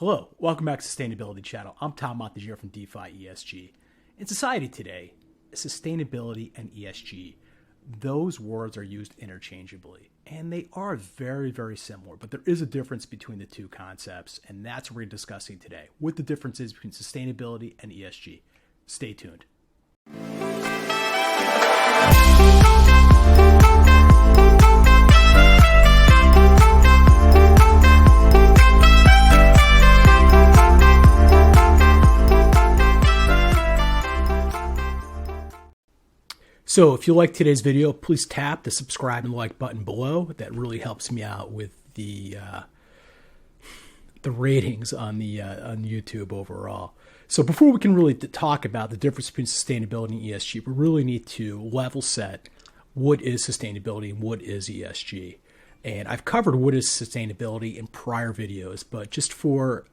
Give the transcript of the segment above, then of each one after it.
Hello, welcome back to Sustainability Channel. I'm Tom Montagier from DeFi ESG. In society today, sustainability and ESG, those words are used interchangeably, and they are very, very similar, but there is a difference between the two concepts, and that's what we're discussing today, what the difference is between sustainability and ESG. Stay tuned. So if you like today's video, please tap the subscribe and like button below. That really helps me out with the ratings on YouTube overall. So before we can really talk about the difference between sustainability and ESG, we really need to level set what is sustainability and what is ESG. And I've covered what is sustainability in prior videos, but just for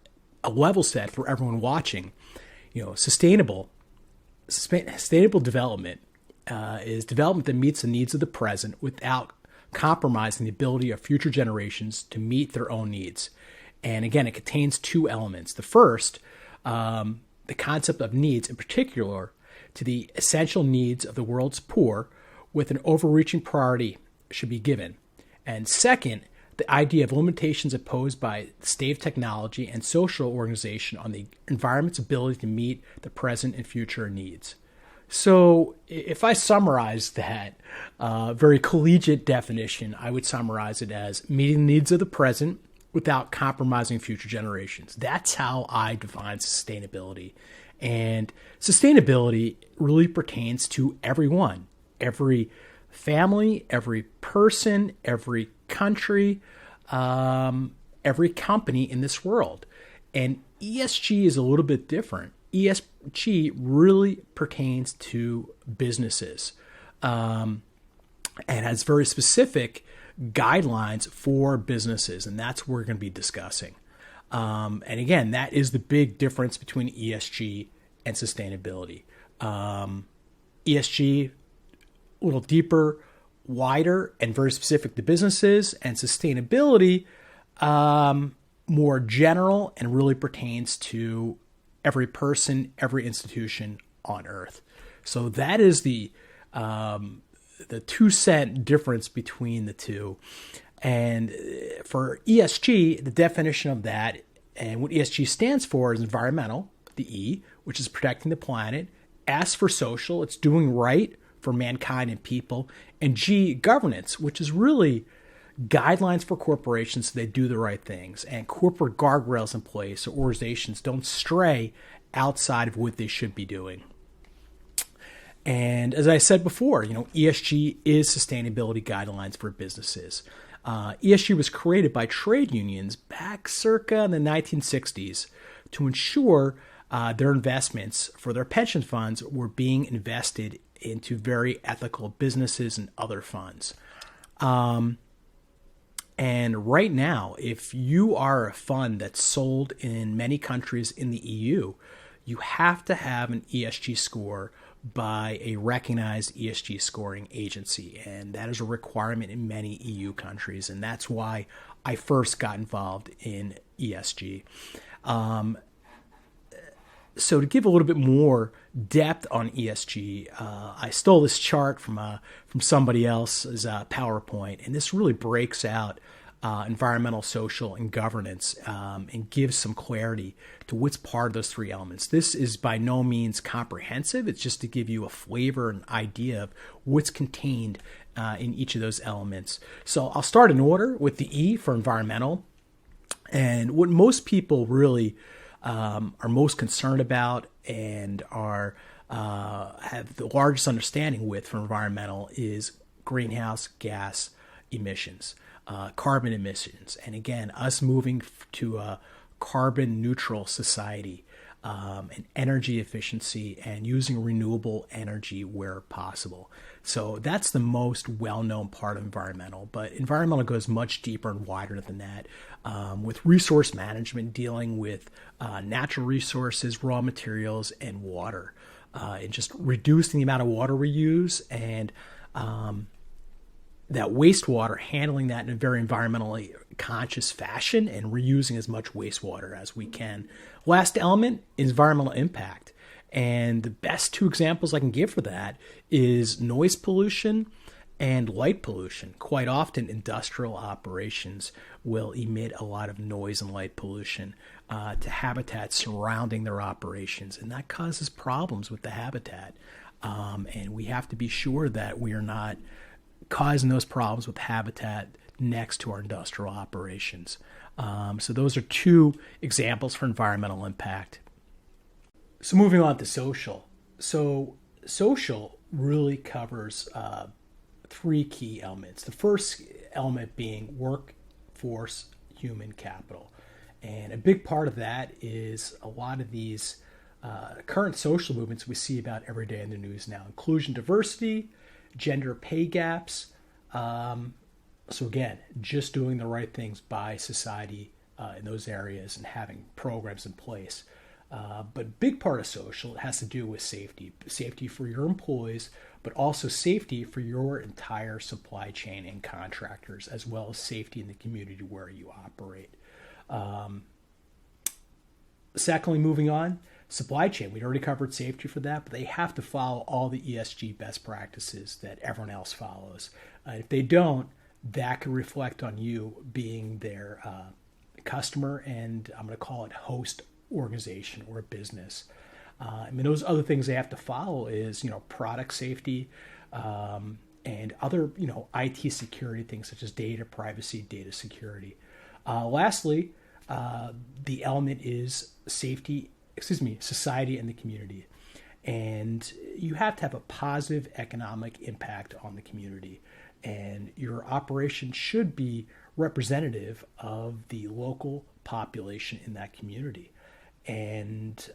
a level set for everyone watching, sustainable development is development that meets the needs of the present without compromising the ability of future generations to meet their own needs. And again, it contains two elements. The first, the concept of needs, in particular to the essential needs of the world's poor, with an overreaching priority should be given. And second, the idea of limitations imposed by the state of technology and social organization on the environment's ability to meet the present and future needs. So if I summarize that very collegiate definition, I would summarize it as meeting the needs of the present without compromising future generations. That's how I define sustainability. And sustainability really pertains to everyone, every family, every person, every country, every company in this world. And ESG is a little bit different. ESG really pertains to businesses and has very specific guidelines for businesses, and that's what we're going to be discussing. And again, that is the big difference between ESG and sustainability. ESG, a little deeper, wider, and very specific to businesses, and sustainability, more general and really pertains to every person, every institution on Earth. So that is the 2-cent difference between the two. And for ESG, the definition of that and what ESG stands for is environmental, the E, which is protecting the planet. S for social, it's doing right for mankind and people. And G, governance, which is really guidelines for corporations so they do the right things, and corporate guardrails in place so organizations don't stray outside of what they should be doing. And as I said before, ESG is sustainability guidelines for businesses. ESG was created by trade unions back circa in the 1960s to ensure their investments for their pension funds were being invested into very ethical businesses and other funds. And right now, if you are a fund that's sold in many countries in the EU, you have to have an ESG score by a recognized ESG scoring agency. And that is a requirement in many EU countries. And that's why I first got involved in ESG. So to give a little bit more depth on ESG, I stole this chart from somebody else's PowerPoint, and this really breaks out environmental, social, and governance and gives some clarity to what's part of those three elements. This is by no means comprehensive. It's just to give you a flavor and idea of what's contained in each of those elements. So I'll start in order with the E for environmental. And what most people really are most concerned about and are have the largest understanding with for environmental is greenhouse gas emissions, carbon emissions. And again, us moving to a carbon neutral society and energy efficiency and using renewable energy where possible. So that's the most well-known part of environmental, but environmental goes much deeper and wider than that, with resource management dealing with natural resources, raw materials, and water, and just reducing the amount of water we use and that wastewater, handling that in a very environmentally conscious fashion and reusing as much wastewater as we can. Last element, environmental impact. And the best two examples I can give for that is noise pollution and light pollution. Quite often, industrial operations will emit a lot of noise and light pollution to habitat surrounding their operations, and that causes problems with the habitat. And we have to be sure that we are not causing those problems with habitat next to our industrial operations. So those are two examples for environmental impact. So moving on to social. So social really covers three key elements. The first element being workforce human capital. And a big part of that is a lot of these current social movements we see about every day in the news now. Inclusion, diversity, gender pay gaps. So again, just doing the right things by society in those areas and having programs in place. But a big part of social has to do with safety. Safety for your employees, but also safety for your entire supply chain and contractors, as well as safety in the community where you operate. Secondly, moving on, supply chain. We already covered safety for that, but they have to follow all the ESG best practices that everyone else follows. If they don't, that could reflect on you being their customer and I'm going to call it host organization or a business. I mean, those other things they have to follow is, product safety and other, IT security things such as data privacy, data security. Lastly, the element is society and the community. And you have to have a positive economic impact on the community. And your operation should be representative of the local population in that community. And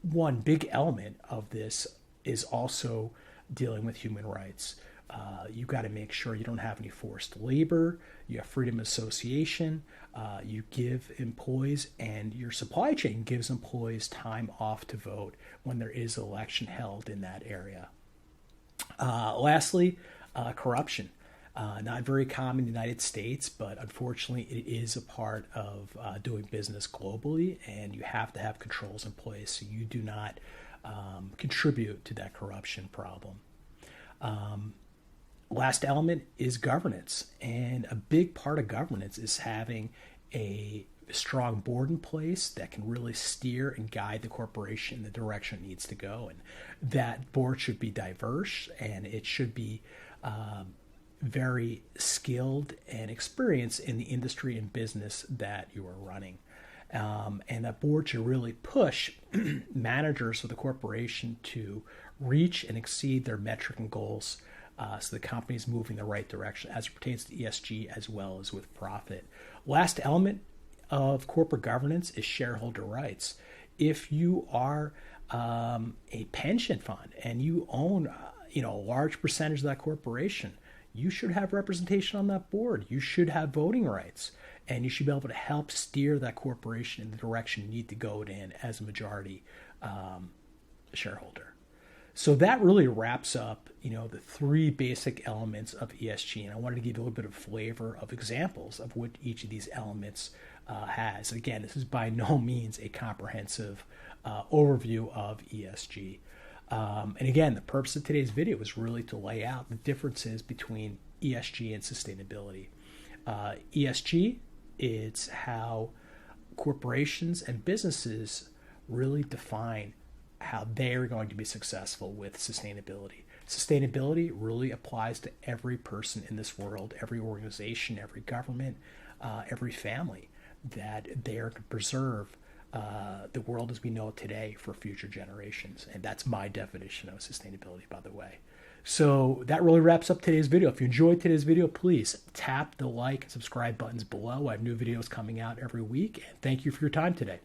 one big element of this is also dealing with human rights. You've got to make sure you don't have any forced labor, you have freedom of association, you give employees, and your supply chain gives employees time off to vote when there is an election held in that area. Lastly, corruption. Not very common in the United States, but unfortunately it is a part of doing business globally, and you have to have controls in place so you do not contribute to that corruption problem. Last element is governance, and a big part of governance is having a strong board in place that can really steer and guide the corporation in the direction it needs to go. And that board should be diverse, and it should be very skilled and experienced in the industry and business that you are running. And that board should really push managers of the corporation to reach and exceed their metric and goals so the company is moving in the right direction as it pertains to ESG as well as with profit. Last element of corporate governance is shareholder rights. If you are a pension fund and you own a large percentage of that corporation, you should have representation on that board. You should have voting rights, and you should be able to help steer that corporation in the direction you need to go in as a majority shareholder. So that really wraps up, the three basic elements of ESG, and I wanted to give you a little bit of flavor of examples of what each of these elements has. Again, this is by no means a comprehensive overview of ESG. And again, the purpose of today's video is really to lay out the differences between ESG and sustainability. ESG, it's how corporations and businesses really define how they're going to be successful with sustainability. Sustainability really applies to every person in this world, every organization, every government, every family, that they are to preserve the world as we know it today for future generations. And that's my definition of sustainability, by the way. So that really wraps up today's video. If you enjoyed today's video, please tap the like and subscribe buttons below. I have new videos coming out every week. And thank you for your time today.